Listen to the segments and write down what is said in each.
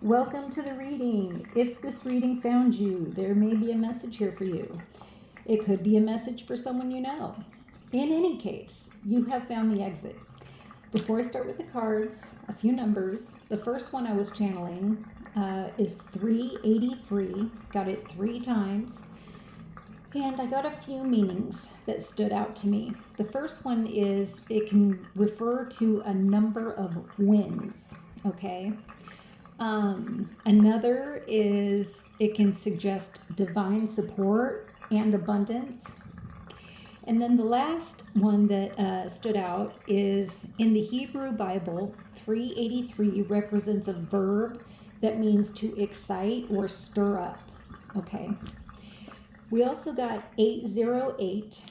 Welcome to the reading. If this reading found you, there may be a message here for you. It could be a message for someone you know. In any case, you have found the exit. Before I start with the cards, a few numbers. The first one I was channeling is 383. Got it 3 times. And I got a few meanings that stood out to me. The first one is it can refer to a number of wins, okay? Another is it can suggest divine support and abundance. And then the last one that stood out is in the Hebrew Bible, 383 represents a verb that means to excite or stir up, okay? We also got 808,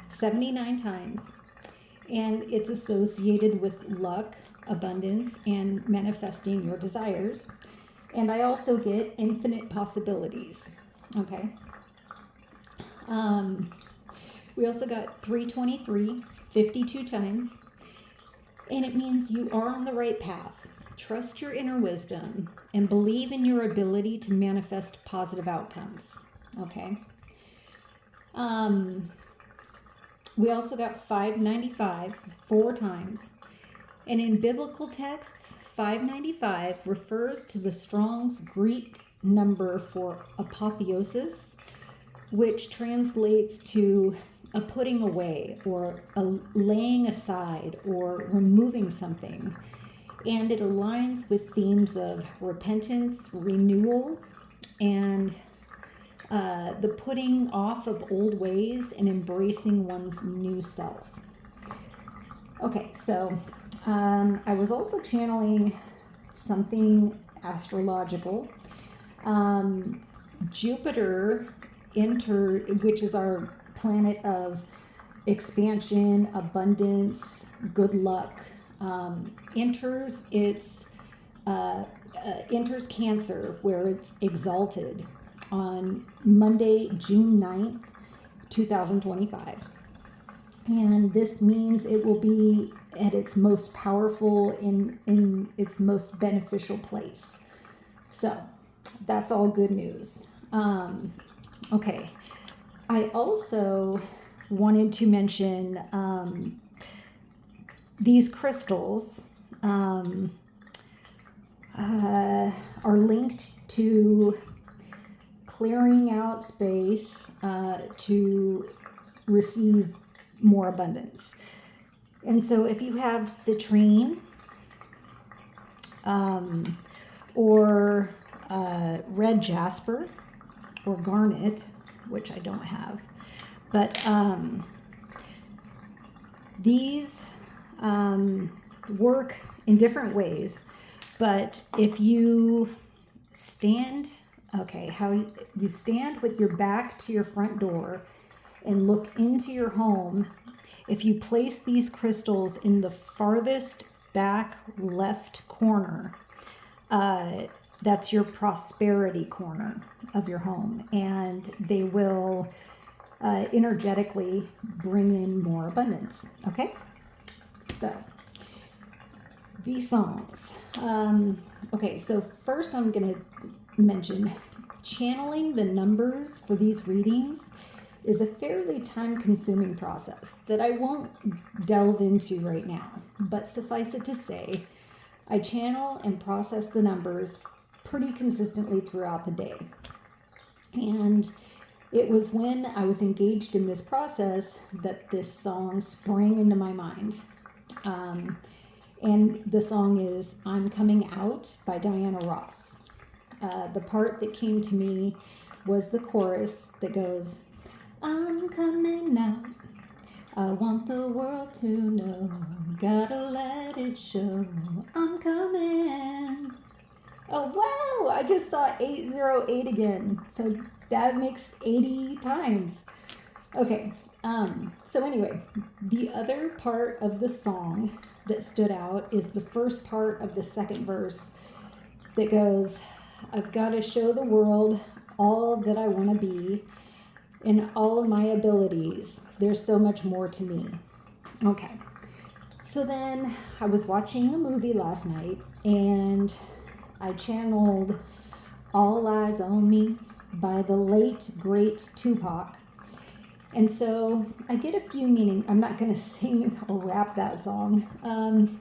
79 times, and it's associated with luck, abundance, and manifesting your desires. And I also get infinite possibilities, okay? We also got 323, 52 times, and it means you are on the right path. Trust your inner wisdom and believe in your ability to manifest positive outcomes. Okay. We also got 595 4 times. And in biblical texts, 595 refers to the Strong's Greek number for apotheosis, which translates to a putting away or a laying aside or removing something. And it aligns with themes of repentance, renewal, and the putting off of old ways and embracing one's new self. Okay, so I was also channeling something astrological. Jupiter which is our planet of expansion, abundance, good luck, enters Cancer, where it's exalted on Monday, June 9th, 2025. And this means it will be at its most powerful, in its most beneficial place. So that's all good news. Okay. I also wanted to mention these crystals are linked to clearing out space to receive more abundance. And so if you have citrine or red jasper or garnet, which I don't have, but these work in different ways. But if you stand, how you stand with your back to your front door and look into your home, if you place these crystals in the farthest back left corner, that's your prosperity corner of your home, and they will energetically bring in more abundance. Okay, so these songs. Okay, so first I'm going to mention channeling the numbers for these readings is a fairly time-consuming process that I won't delve into right now, but suffice it to say, I channel and process the numbers pretty consistently throughout the day. And it was when I was engaged in this process that this song sprang into my mind. And the song is I'm Coming Out by Diana Ross. The part that came to me was the chorus that goes, I'm coming out, I want the world to know, gotta let it show, I'm coming. Oh wow, I just saw 808 again, so that makes 80 times. Okay, so anyway, the other part of the song that stood out is the first part of the second verse that goes, I've got to show the world all that I want to be and all of my abilities. There's so much more to me. Okay, so then I was watching a movie last night, and I channeled All Eyes on Me by the late, great Tupac. And so I get a few meaning. I'm not going to sing or rap that song,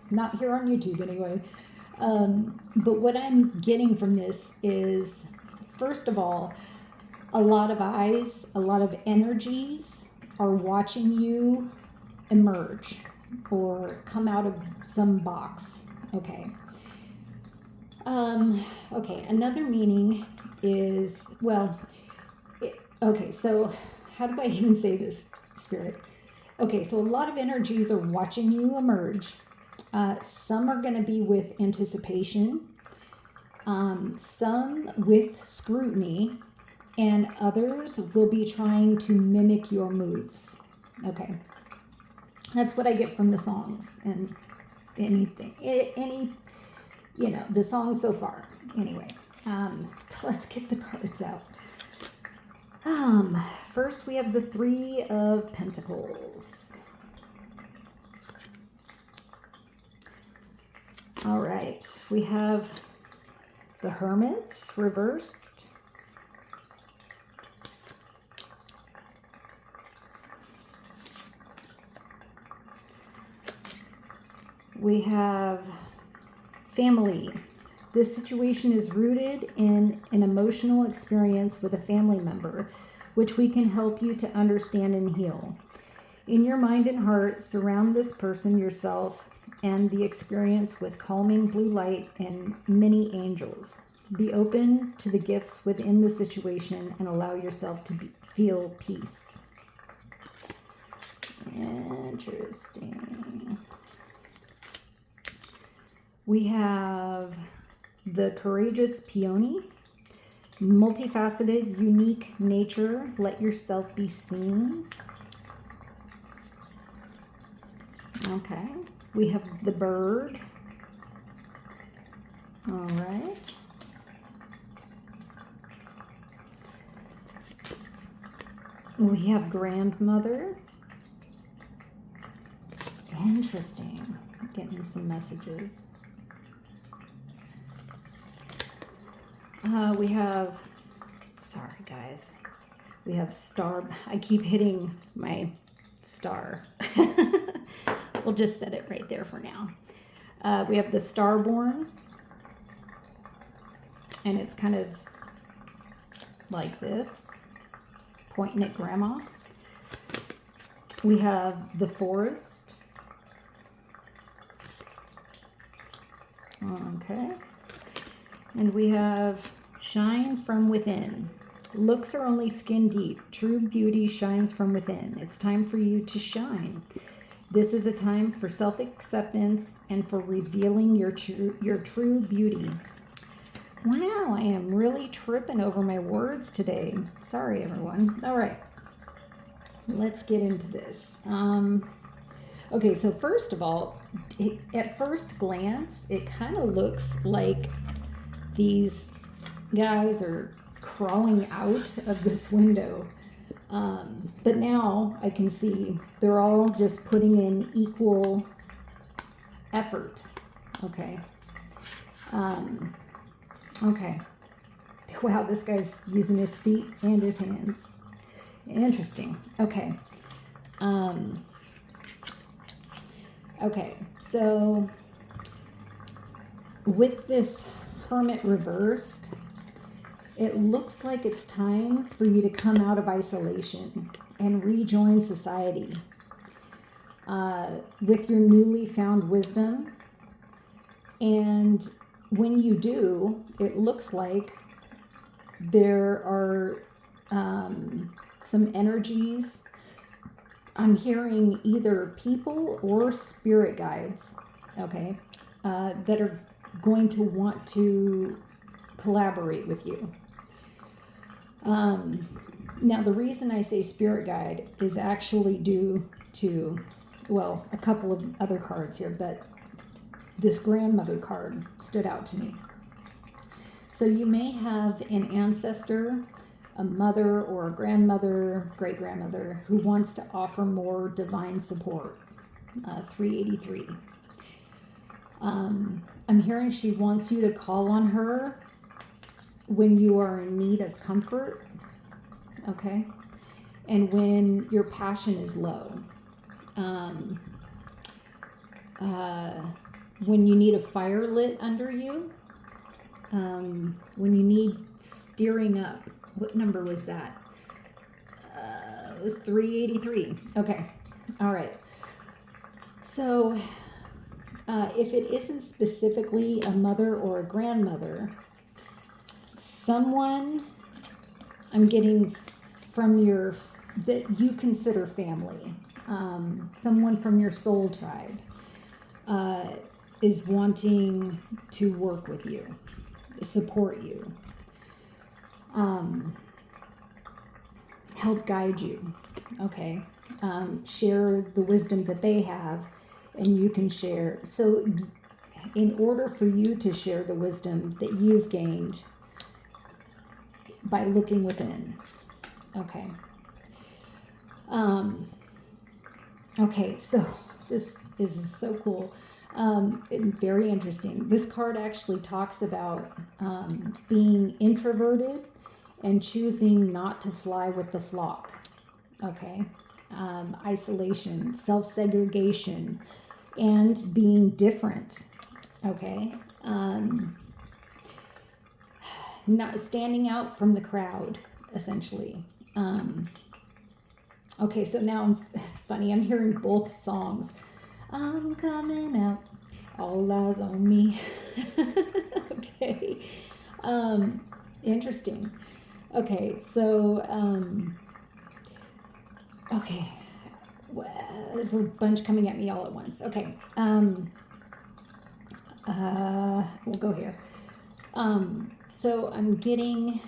not here on YouTube anyway. But what I'm getting from this is, first of all, a lot of eyes, a lot of energies are watching you emerge or come out of some box. Okay. Okay, another meaning is, well, okay, so how do I even say this, Spirit? Okay, so a lot of energies are watching you emerge. Some are going to be with anticipation, some with scrutiny, and others will be trying to mimic your moves. Okay, that's what I get from the songs and the songs so far. Anyway, let's get the cards out. First we have the Three of Pentacles. All right, we have the Hermit reversed. We have family. This situation is rooted in an emotional experience with a family member, which we can help you to understand and heal. In your mind and heart, surround this person, yourself, and the experience with calming blue light and many angels. Be open to the gifts within the situation and allow yourself to feel peace. Interesting. We have the Courageous Peony. Multifaceted, unique nature. Let yourself be seen. Okay. We have the Bird. All right. We have Grandmother. Interesting. Getting some messages. We have, sorry guys, we have Star. I keep hitting my star. We'll just set it right there for now. We have the Starborn, and it's kind of like this, pointing at Grandma. We have the Forest. Okay. And we have Shine from Within. Looks are only skin deep. True beauty shines from within. It's time for you to shine. This is a time for self-acceptance and for revealing your true beauty. Wow, I am really tripping over my words today. Sorry, everyone. All right, let's get into this. Okay, so first of all, at first glance, it kind of looks like these guys are crawling out of this window. But now I can see they're all just putting in equal effort. Okay. Okay. Wow, this guy's using his feet and his hands. Interesting. Okay. Okay, so with this Hermit reversed, it looks like it's time for you to come out of isolation and rejoin society with your newly found wisdom. And when you do, it looks like there are some energies. I'm hearing either people or spirit guides, okay, that are going to want to collaborate with you. Now, the reason I say spirit guide is actually due to, well, a couple of other cards here, but this grandmother card stood out to me. So you may have an ancestor, a mother or a grandmother, great-grandmother, who wants to offer more divine support. 383. I'm hearing she wants you to call on her when you are in need of comfort, okay? And when your passion is low. When you need a fire lit under you, when you need steering up. What number was that? It was 383. Okay. All right. So if it isn't specifically a mother or a grandmother, someone I'm getting from your, that you consider family, someone from your soul tribe, is wanting to work with you, support you, help guide you, okay? Share the wisdom that they have, and you can share. So in order for you to share the wisdom that you've gained by looking within, okay? Okay, so this is so cool. And very interesting. This card actually talks about being introverted and choosing not to fly with the flock. Okay. Isolation, self-segregation, and being different. Okay. Not standing out from the crowd, essentially. Okay, so now it's funny. I'm hearing both songs. I'm coming out, all eyes on me. Okay. Interesting. Okay, so, okay. Well, there's a bunch coming at me all at once. Okay. We'll go here. So I'm getting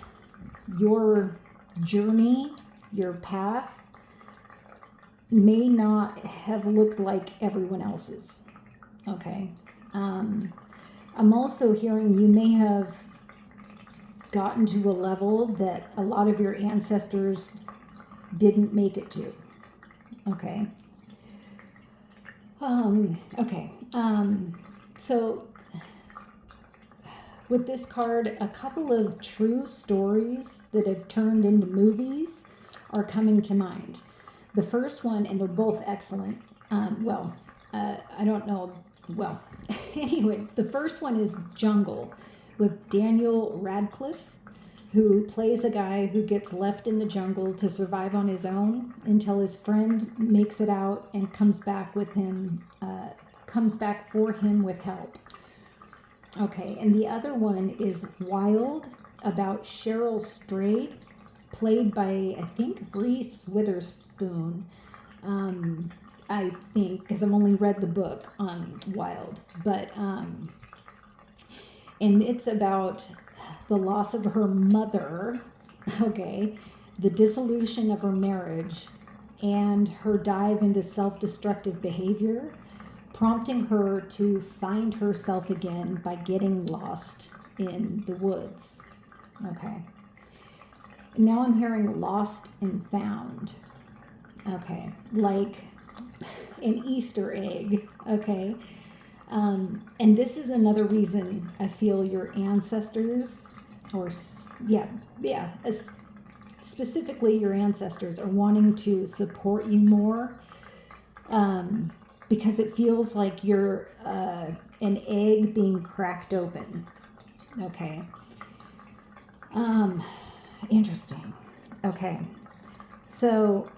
your journey, your path may not have looked like everyone else's. Okay. I'm also hearing you may have gotten to a level that a lot of your ancestors didn't make it to. Okay. Okay. So with this card, a couple of true stories that have turned into movies are coming to mind. The first one, and they're both excellent. I don't know. Well, anyway, the first one is Jungle with Daniel Radcliffe, who plays a guy who gets left in the jungle to survive on his own until his friend makes it out and comes back for him with help. Okay, and the other one is Wild, about Cheryl Strayed, played by, I think, Reese Witherspoon. I think, because I've only read the book on Wild, but and it's about the loss of her mother, okay, the dissolution of her marriage, and her dive into self-destructive behavior, prompting her to find herself again by getting lost in the woods. Okay. Now I'm hearing lost and found. Okay. Like an Easter egg. Okay. And this is another reason I feel your ancestors, specifically your ancestors, are wanting to support you more, because it feels like you're an egg being cracked open. Okay. Interesting. Okay. So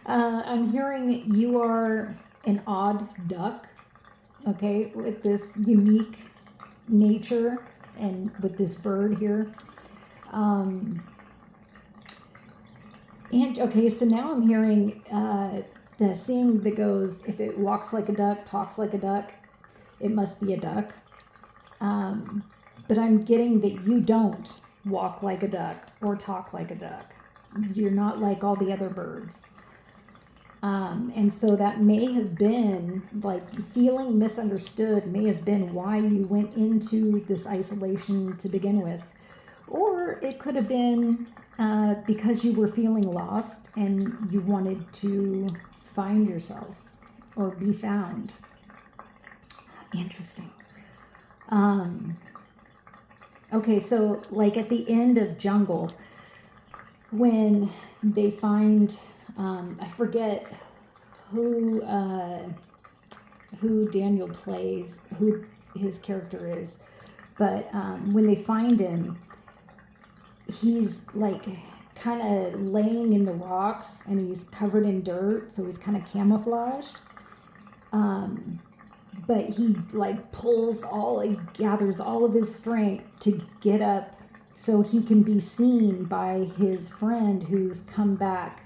I'm hearing you are an odd duck, okay, with this unique nature and with this bird here. And okay, so now I'm hearing the saying that goes, if it walks like a duck, talks like a duck, it must be a duck. But I'm getting that you don't walk like a duck or talk like a duck. You're not like all the other birds. And so that may have been, like, feeling misunderstood may have been why you went into this isolation to begin with. Or it could have been because you were feeling lost and you wanted to find yourself. or be found. Interesting. Okay, so like at the end of Jungle, when they find, I forget who Daniel plays, who his character is, but when they find him, he's like kind of laying in the rocks and he's covered in dirt, so he's kind of camouflaged. But he like he gathers all of his strength to get up so he can be seen by his friend who's come back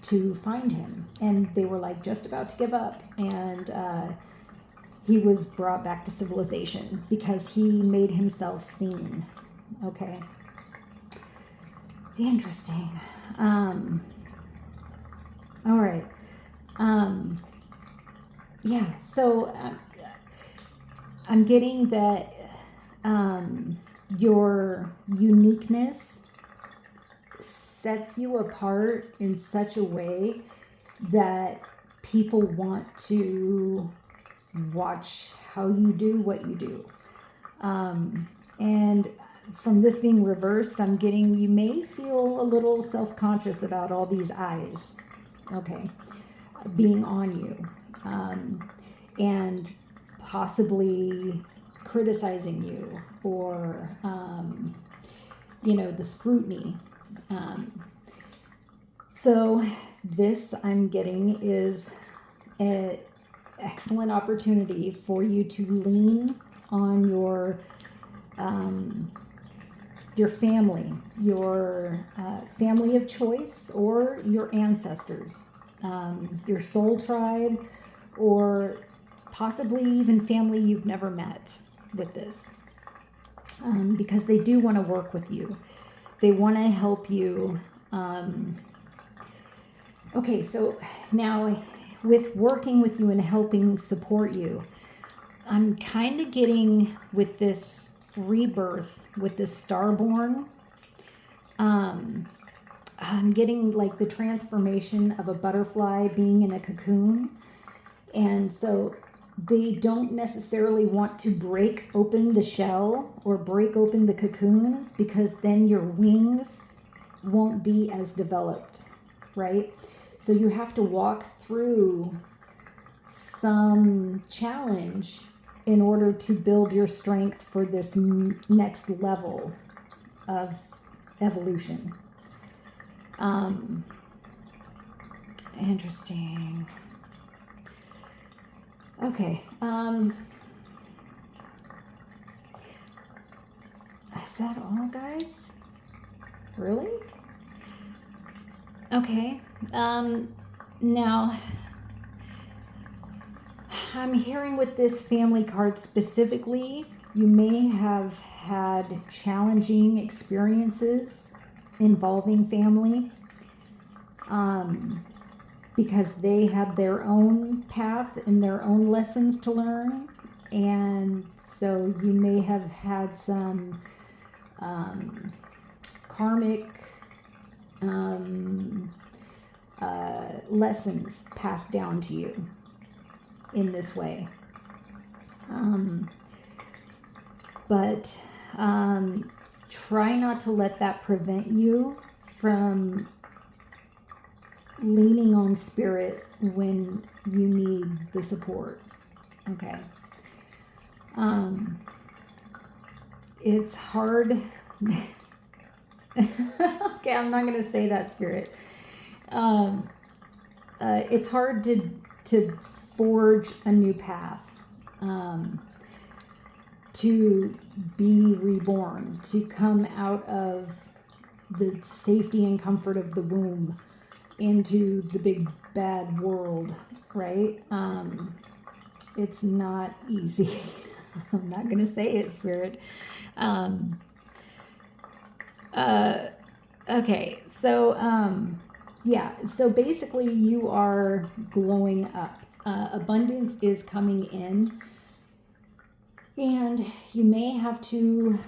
to find him. And they were like just about to give up, and he was brought back to civilization because he made himself seen. Okay. Interesting. All right. Yeah, so I'm getting that your uniqueness sets you apart in such a way that people want to watch how you do what you do. And from this being reversed, I'm getting you may feel a little self-conscious about all these eyes, okay, being on you. And possibly criticizing you, or the scrutiny. So this I'm getting is an excellent opportunity for you to lean on your family, your family of choice, or your ancestors, your soul tribe, or possibly even family you've never met with this, because they do want to work with you. They want to help you. Okay, so now with working with you and helping support you, I'm kind of getting with this rebirth, with this starborn, I'm getting like the transformation of a butterfly being in a cocoon. And so they don't necessarily want to break open the shell or break open the cocoon, because then your wings won't be as developed, right? So you have to walk through some challenge in order to build your strength for this next level of evolution. Interesting. Okay. Is that all, guys? Really? Okay. Now, I'm hearing with this family card specifically, you may have had challenging experiences involving family, because they had their own path and their own lessons to learn. And so you may have had some karmic lessons passed down to you in this way. But try not to let that prevent you from leaning on spirit when you need the support. Okay. It's hard. Okay, I'm not going to say that, spirit. It's hard to forge a new path, to be reborn, to come out of the safety and comfort of the womb into the big bad world, right? It's not easy. I'm not going to say it, spirit. Okay, so yeah, so basically you are glowing up. Abundance is coming in, and you may have to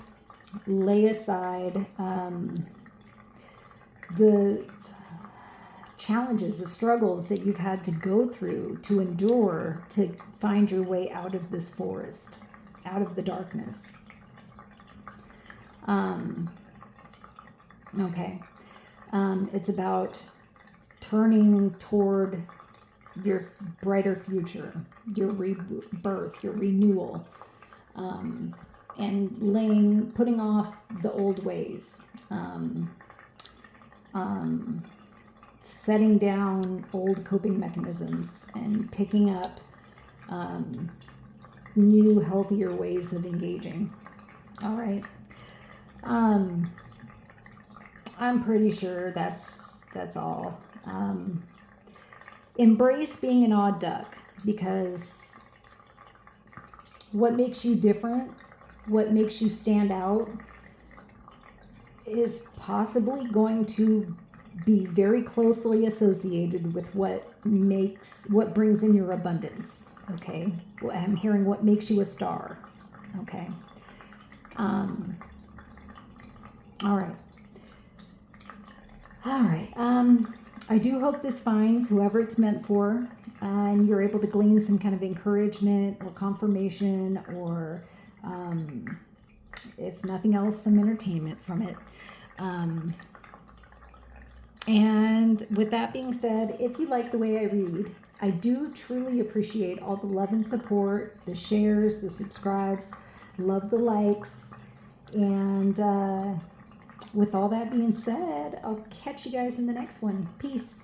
lay aside the challenges, the struggles that you've had to go through to endure to find your way out of this forest, out of the darkness. Okay. It's about turning toward your brighter future, your rebirth, your renewal, and putting off the old ways, setting down old coping mechanisms and picking up new, healthier ways of engaging. All right. I'm pretty sure that's all. Embrace being an odd duck, because what makes you different, what makes you stand out, is possibly going to be very closely associated with what brings in your abundance. Okay, I'm hearing what makes you a star. Okay. All right. I do hope this finds whoever it's meant for, and you're able to glean some kind of encouragement or confirmation, or if nothing else, some entertainment from it. And with that being said, if you like the way I read, I do truly appreciate all the love and support, the shares, the subscribes, love the likes, and with all that being said, I'll catch you guys in the next one. Peace.